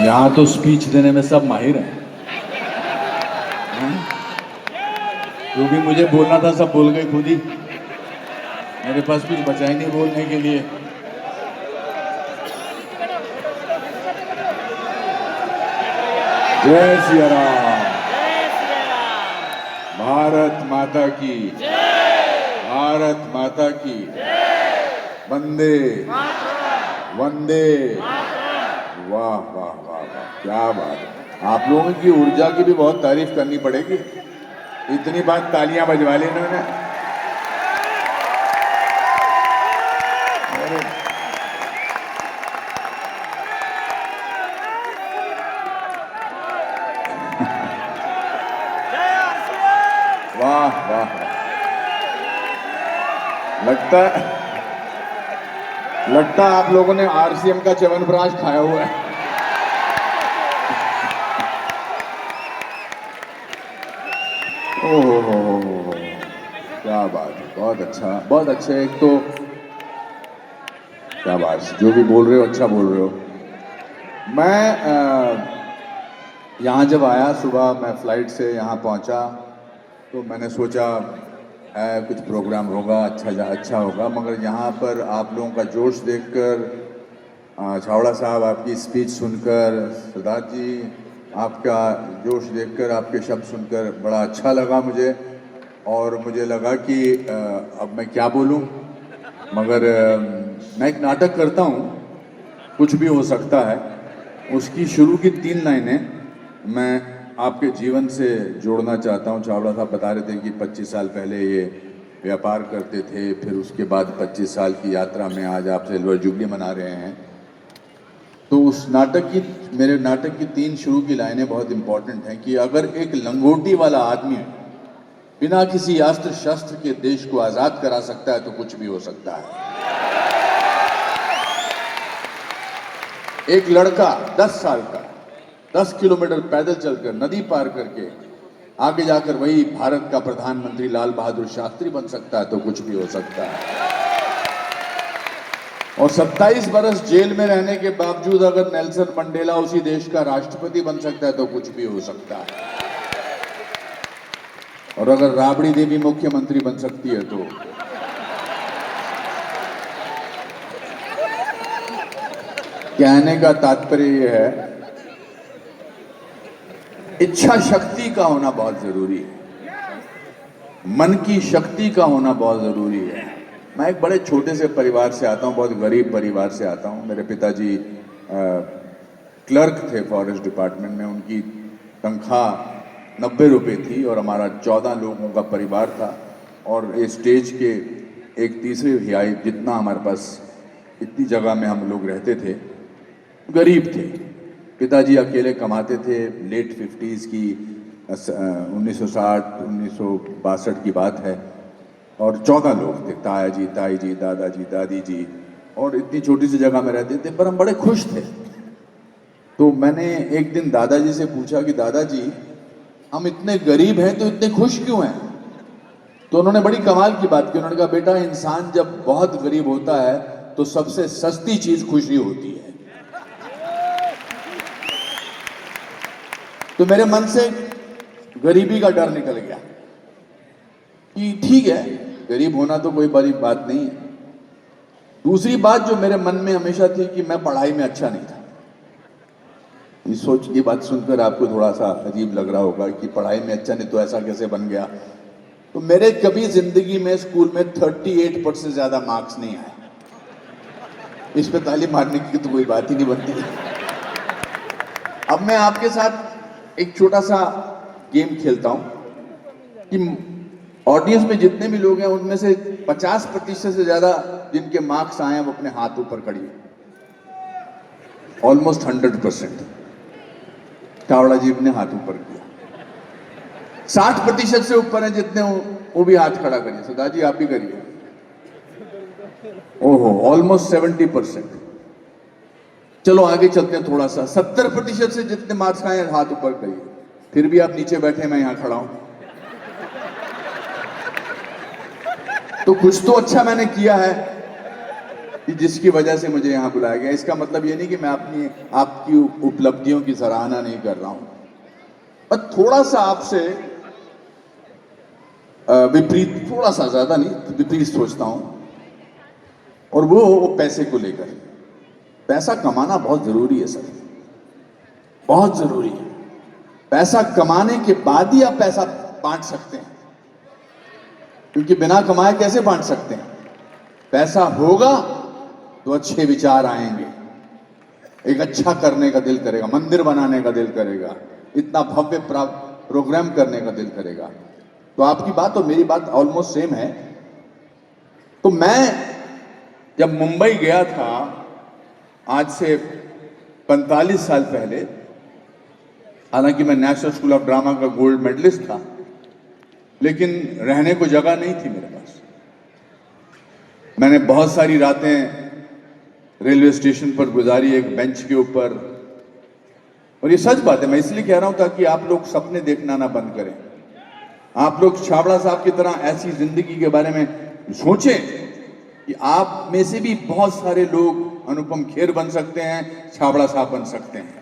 यहाँ तो स्पीच देने में सब माहिर हैं। जो भी मुझे बोलना था सब बोल गए खुद ही। मेरे पास कुछ बचा ही नहीं बोलने के लिए। जय सिया राम। भारत माता की, भारत माता की, वंदे वंदे। वाह वाह वाह वाह, क्या बात है। आप लोगों की ऊर्जा की भी बहुत तारीफ करनी पड़ेगी। इतनी बात तालियां बजवा ली इन्होंने। वाह वाह, लगता है आप लोगों ने आरसीएम का च्यवनप्राश खाया हुआ है। ओहो, क्या बात है, बहुत अच्छा, बहुत अच्छे। एक तो क्या बात, जो भी बोल रहे हो अच्छा बोल रहे हो। मैं यहाँ जब आया सुबह, मैं फ्लाइट से यहाँ पहुँचा तो मैंने सोचा कुछ प्रोग्राम होगा, अच्छा होगा। मगर यहाँ पर आप लोगों का जोश देखकर, छावड़ा साहब आपकी स्पीच सुनकर, सिद्धार्थ जी आपका जोश देखकर, आपके शब्द सुनकर बड़ा अच्छा लगा मुझे। और मुझे लगा कि अब मैं क्या बोलूं। मगर मैं एक नाटक करता हूं, कुछ भी हो सकता है। उसकी शुरू की 3 लाइनें मैं आपके जीवन से जोड़ना चाहता हूं। छावड़ा साहब बता रहे थे कि 25 साल पहले ये व्यापार करते थे, फिर उसके बाद 25 साल की यात्रा में आज आप सिल्वर जुबली मना रहे हैं। तो उस मेरे नाटक की 3 शुरू की लाइनें बहुत इंपॉर्टेंट हैं कि अगर एक लंगोटी वाला आदमी बिना किसी अस्त्र शस्त्र के देश को आजाद करा सकता है तो कुछ भी हो सकता है। एक लड़का 10 साल का 10 किलोमीटर पैदल चलकर, नदी पार करके आगे जाकर वही भारत का प्रधानमंत्री लाल बहादुर शास्त्री बन सकता है तो कुछ भी हो सकता है। और 27 बरस जेल में रहने के बावजूद अगर नेल्सन मंडेला उसी देश का राष्ट्रपति बन सकता है तो कुछ भी हो सकता है। और अगर राबड़ी देवी मुख्यमंत्री बन सकती है तो कहने का तात्पर्य यह है, इच्छा शक्ति का होना बहुत जरूरी है, मन की शक्ति का होना बहुत जरूरी है। मैं एक बड़े छोटे से परिवार से आता हूँ, बहुत गरीब परिवार से आता हूँ। मेरे पिताजी क्लर्क थे फॉरेस्ट डिपार्टमेंट में, उनकी तनख्वाह 90 रुपये थी और हमारा 14 लोगों का परिवार था। और इस स्टेज के एक तीसरी तिहाई जितना हमारे पास, इतनी जगह में हम लोग रहते थे, गरीब थे। पिताजी अकेले कमाते थे। लेट 50s की 1960 1962 की बात है। और 14 लोग थे, ताया जी, ताई जी, दादाजी, दादी जी, और इतनी छोटी सी जगह में रहते थे, पर हम बड़े खुश थे। तो मैंने एक दिन दादाजी से पूछा कि दादाजी, हम इतने गरीब हैं तो इतने खुश क्यों हैं? तो उन्होंने बड़ी कमाल की बात की। उन्होंने कहा, बेटा, इंसान जब बहुत गरीब होता है तो सबसे सस्ती चीज खुशी होती है। तो मेरे मन से गरीबी का डर निकल गया कि ठीक है, गरीब होना तो कोई बड़ी बात नहीं है। दूसरी बात जो मेरे मन में हमेशा थी कि मैं पढ़ाई में अच्छा नहीं था। ये बात सुनकर आपको थोड़ा सा अजीब लग रहा होगा कि पढ़ाई में अच्छा नहीं तो ऐसा कैसे बन गया। तो मेरे कभी जिंदगी में स्कूल में 38% से ज्यादा मार्क्स नहीं आए। इस पे ताली मारने की तो कोई बात ही नहीं बनती। अब मैं आपके साथ एक छोटा सा गेम खेलता हूं कि ऑडियंस में जितने भी लोग हैं उनमें से 50% से ज्यादा जिनके मार्क्स आए हैं वो अपने हाथ ऊपर करिए। ऑलमोस्ट 100%। छावड़ा जी ने हाथ ऊपर किया। 60% से ऊपर है जितने, वो भी हाथ खड़ा करिए। सदा जी आप भी करिए। ओहो, ऑलमोस्ट 70%। चलो आगे चलते हैं थोड़ा सा। 70% से जितने मार्क्स आए हाथ ऊपर करिए। फिर भी आप नीचे बैठे, मैं यहां खड़ा हूं। तो कुछ तो अच्छा मैंने किया है। कि जिसकी वजह से मुझे यहाँ बुलाया गया। इसका मतलब ये नहीं कि मैं आपकी उपलब्धियों की सराहना नहीं कर रहा हूं, पर थोड़ा सा आपसे विपरीत, थोड़ा सा, ज्यादा नहीं, विपरीत सोचता हूं। और वो पैसे को लेकर। पैसा कमाना बहुत जरूरी है सर, बहुत जरूरी है। पैसा कमाने के बाद ही आप पैसा बांट सकते हैं, क्योंकि बिना कमाए कैसे बांट सकते हैं। पैसा होगा तो अच्छे विचार आएंगे, एक अच्छा करने का दिल करेगा, मंदिर बनाने का दिल करेगा, इतना भव्य प्रोग्राम करने का दिल करेगा। तो आपकी बात और मेरी बात ऑलमोस्ट सेम है। तो मैं जब मुंबई गया था आज से 45 साल पहले, हालांकि मैं नेशनल स्कूल ऑफ ड्रामा का गोल्ड मेडलिस्ट था, लेकिन रहने को जगह नहीं थी मेरे पास। मैंने बहुत सारी रातें रेलवे स्टेशन पर गुजारी, एक बेंच के ऊपर। और ये सच बात है, मैं इसलिए कह रहा हूं ताकि आप लोग सपने देखना ना बंद करें। आप लोग छाबड़ा साहब की तरह ऐसी जिंदगी के बारे में सोचें कि आप में से भी बहुत सारे लोग अनुपम खेर बन सकते हैं, छाबड़ा साहब बन सकते हैं।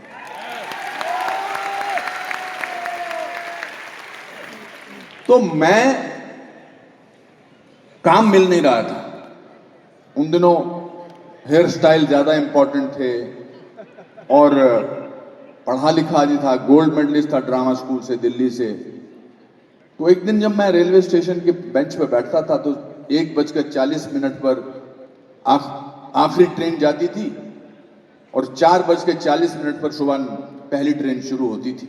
तो मैं काम मिल नहीं रहा था उन दिनों, हेयर स्टाइल ज्यादा इंपॉर्टेंट थे और पढ़ा लिखा आदमी था, गोल्ड मेडलिस्ट था ड्रामा स्कूल से, दिल्ली से। तो एक दिन जब मैं रेलवे स्टेशन के बेंच पर बैठता था तो 1:40 पर आखिरी ट्रेन जाती थी और 4:40 पर सुबह पहली ट्रेन शुरू होती थी।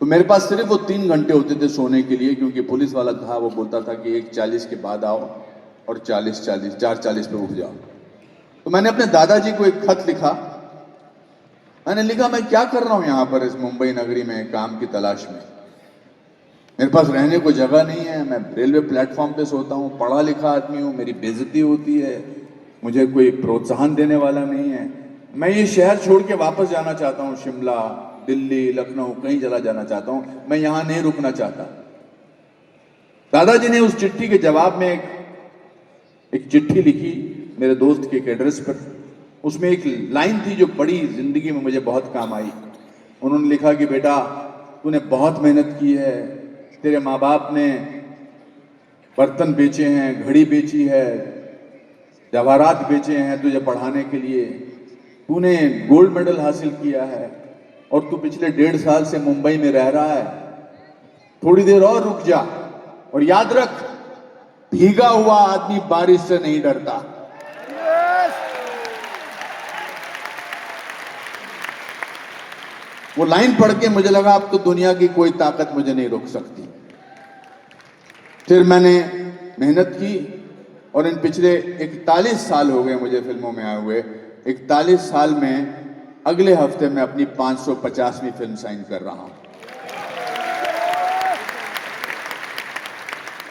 तो मेरे पास सिर्फ वो 3 घंटे होते थे सोने के लिए, क्योंकि पुलिस वाला था, वो बोलता था कि 1:40 के बाद आओ और 4:40 पे उठ जाओ। तो मैंने अपने दादाजी को एक खत लिखा। मैंने लिखा, मैं क्या कर रहा हूं यहां पर इस मुंबई नगरी में काम की तलाश में। मेरे पास रहने को जगह नहीं है, मैं रेलवे प्लेटफॉर्म पे सोता हूं, पढ़ा लिखा आदमी हूं, मेरी बेइज्जती होती है, मुझे कोई प्रोत्साहन देने वाला नहीं है। मैं ये शहर छोड़ के वापस जाना चाहता हूं, शिमला, दिल्ली, लखनऊ, कहीं चला जाना चाहता हूं, मैं यहां नहीं रुकना चाहता। दादाजी ने उस चिट्ठी के जवाब में एक चिट्ठी लिखी मेरे दोस्त के एक एड्रेस पर। उसमें एक लाइन थी जो बड़ी जिंदगी में मुझे बहुत काम आई। उन्होंने लिखा कि बेटा, तूने बहुत मेहनत की है, तेरे माँ बाप ने बर्तन बेचे हैं, घड़ी बेची है, जवाहरात बेचे हैं तुझे पढ़ाने के लिए, तूने गोल्ड मेडल हासिल किया है और तू पिछले 1.5 साल से मुंबई में रह रहा है। थोड़ी देर और रुक जा और याद रख, भीगा हुआ आदमी बारिश से नहीं डरता। वो लाइन पढ़ के मुझे लगा अब तो दुनिया की कोई ताकत मुझे नहीं रोक सकती। फिर मैंने मेहनत की और इन पिछले 41 साल हो गए मुझे फिल्मों में आए हुए। 41 साल में अगले हफ्ते मैं अपनी 550वीं फिल्म साइन कर रहा हूं।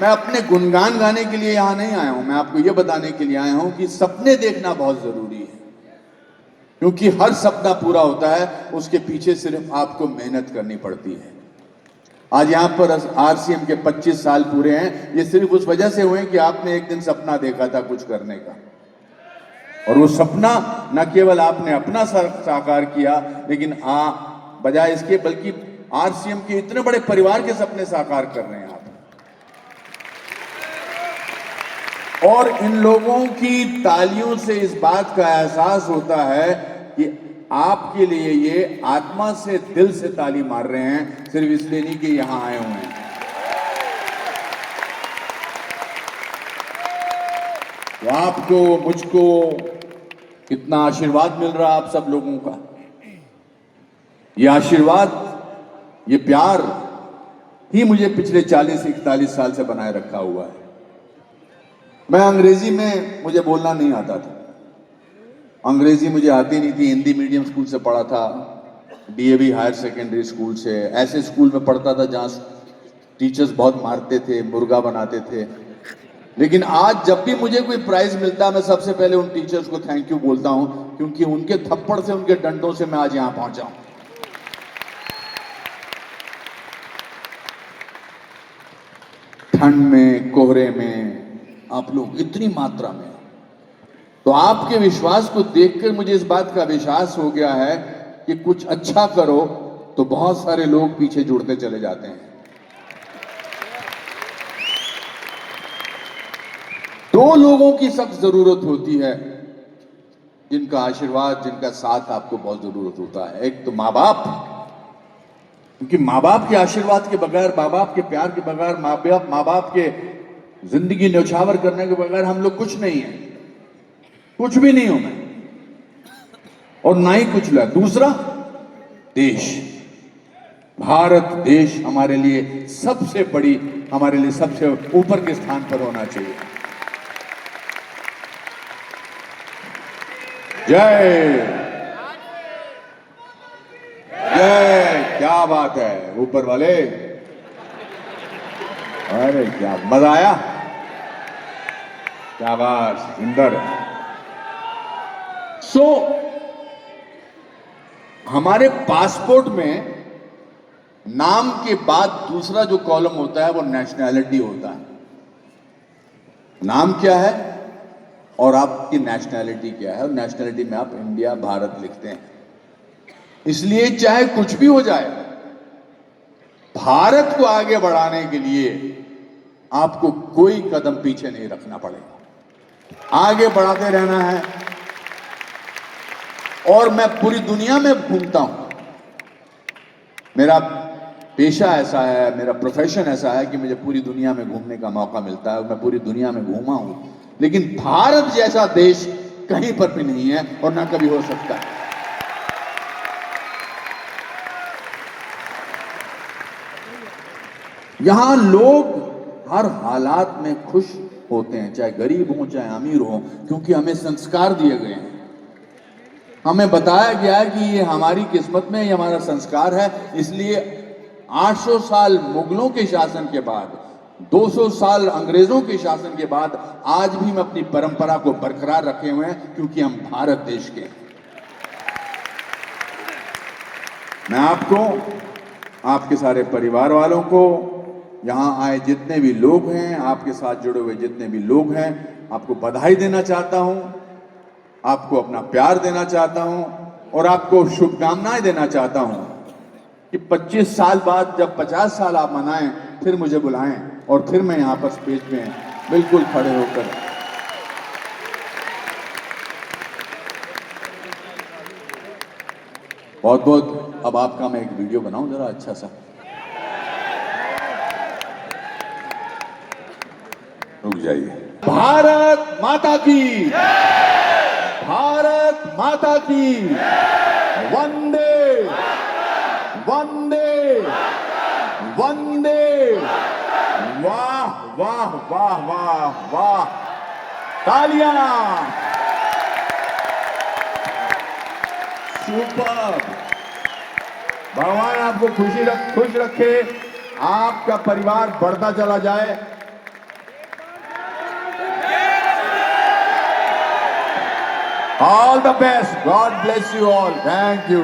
मैं अपने गुणगान गाने के लिए यहां नहीं आया हूं, मैं आपको यह बताने के लिए आया हूं कि सपने देखना बहुत जरूरी है, क्योंकि हर सपना पूरा होता है उसके पीछे सिर्फ आपको मेहनत करनी पड़ती है। आज यहां पर आरसीएम के 25 साल पूरे हैं, ये सिर्फ उस वजह से हुए कि आपने एक दिन सपना देखा था कुछ करने का, और वो सपना न केवल आपने अपना साकार किया, लेकिन बजाय इसके बल्कि आरसीएम के इतने बड़े परिवार के सपने साकार कर रहे हैं आप। और इन लोगों की तालियों से इस बात का एहसास होता है कि आपके लिए ये आत्मा से, दिल से ताली मार रहे हैं, सिर्फ इसलिए नहीं कि यहां आए हुए हैं। तो आपको, मुझको कितना आशीर्वाद मिल रहा है आप सब लोगों का। ये आशीर्वाद, ये प्यार ही मुझे पिछले 40-41 साल से बनाए रखा हुआ है। मैं अंग्रेजी में, मुझे बोलना नहीं आता था, अंग्रेजी मुझे आती नहीं थी। हिंदी मीडियम स्कूल से पढ़ा था, डीएवी हायर सेकेंडरी स्कूल से, ऐसे स्कूल में पढ़ता था जहां टीचर्स बहुत मारते थे, मुर्गा बनाते थे। लेकिन आज जब भी मुझे कोई प्राइज मिलता है, मैं सबसे पहले उन टीचर्स को थैंक यू बोलता हूं, क्योंकि उनके थप्पड़ से, उनके डंडों से मैं आज यहां पहुंचा हूं। ठंड में, कोहरे में आप लोग इतनी मात्रा में तो आपके विश्वास को देखकर मुझे इस बात का विश्वास हो गया है कि कुछ अच्छा करो तो बहुत सारे लोग पीछे जुड़ते चले जाते हैं। दो लोगों की सख्त जरूरत होती है, जिनका आशीर्वाद, जिनका साथ आपको बहुत जरूरत होता है। एक तो माँ बाप, क्योंकि माँ बाप के आशीर्वाद के बगैर, माँ बाप के प्यार के बगैर, माँ बाप के जिंदगी न्यौछावर करने के बगैर हम लोग कुछ नहीं है, कुछ भी नहीं हूं मैं, और ना ही कुछ लगा। दूसरा, देश, भारत देश हमारे लिए सबसे बड़ी, हमारे लिए सबसे ऊपर के स्थान पर होना चाहिए। जय जय, क्या बात है ऊपर वाले, अरे क्या मजा आया, क्या बात, सुंदर। हमारे पासपोर्ट में नाम के बाद दूसरा जो कॉलम होता है वो नेशनैलिटी होता है। नाम क्या है और आपकी नेशनैलिटी क्या है, और नेशनैलिटी में आप इंडिया, भारत लिखते हैं। इसलिए चाहे कुछ भी हो जाए, भारत को आगे बढ़ाने के लिए आपको कोई कदम पीछे नहीं रखना पड़ेगा, आगे बढ़ाते रहना है। और मैं पूरी दुनिया में घूमता हूं, मेरा पेशा ऐसा है, मेरा प्रोफेशन ऐसा है कि मुझे पूरी दुनिया में घूमने का मौका मिलता है, और मैं पूरी दुनिया में घूमा हूं। लेकिन भारत जैसा देश कहीं पर भी नहीं है और ना कभी हो सकता है। यहां लोग हर हालात में खुश होते हैं, चाहे गरीब हो चाहे अमीर हो, क्योंकि हमें संस्कार दिए गए हैं। हमें बताया गया है कि ये हमारी किस्मत में, ये हमारा संस्कार है। इसलिए 800 साल मुगलों के शासन के बाद, 200 साल अंग्रेजों के शासन के बाद, आज भी हम अपनी परंपरा को बरकरार रखे हुए हैं, क्योंकि हम भारत देश के। मैं आपको, आपके सारे परिवार वालों को, यहां आए जितने भी लोग हैं, आपके साथ जुड़े हुए जितने भी लोग हैं, आपको बधाई देना चाहता हूं, आपको अपना प्यार देना चाहता हूं, और आपको शुभकामनाएं देना चाहता हूं कि 25 साल बाद जब 50 साल आप मनाएं, फिर मुझे बुलाएं और फिर मैं यहां पर स्टेज पे बिल्कुल खड़े होकर बहुत बहुत। अब आपका मैं एक वीडियो बनाऊं जरा अच्छा सा, रुक जाइए। भारत माता की, भारत माता की, वंदे वंदे वंदे। वाह वाह वाह वाह वाह, तालियां। सुपर। भगवान आपको खुश रखे, आपका परिवार बढ़ता चला जाए। All the best. God bless you all. Thank you.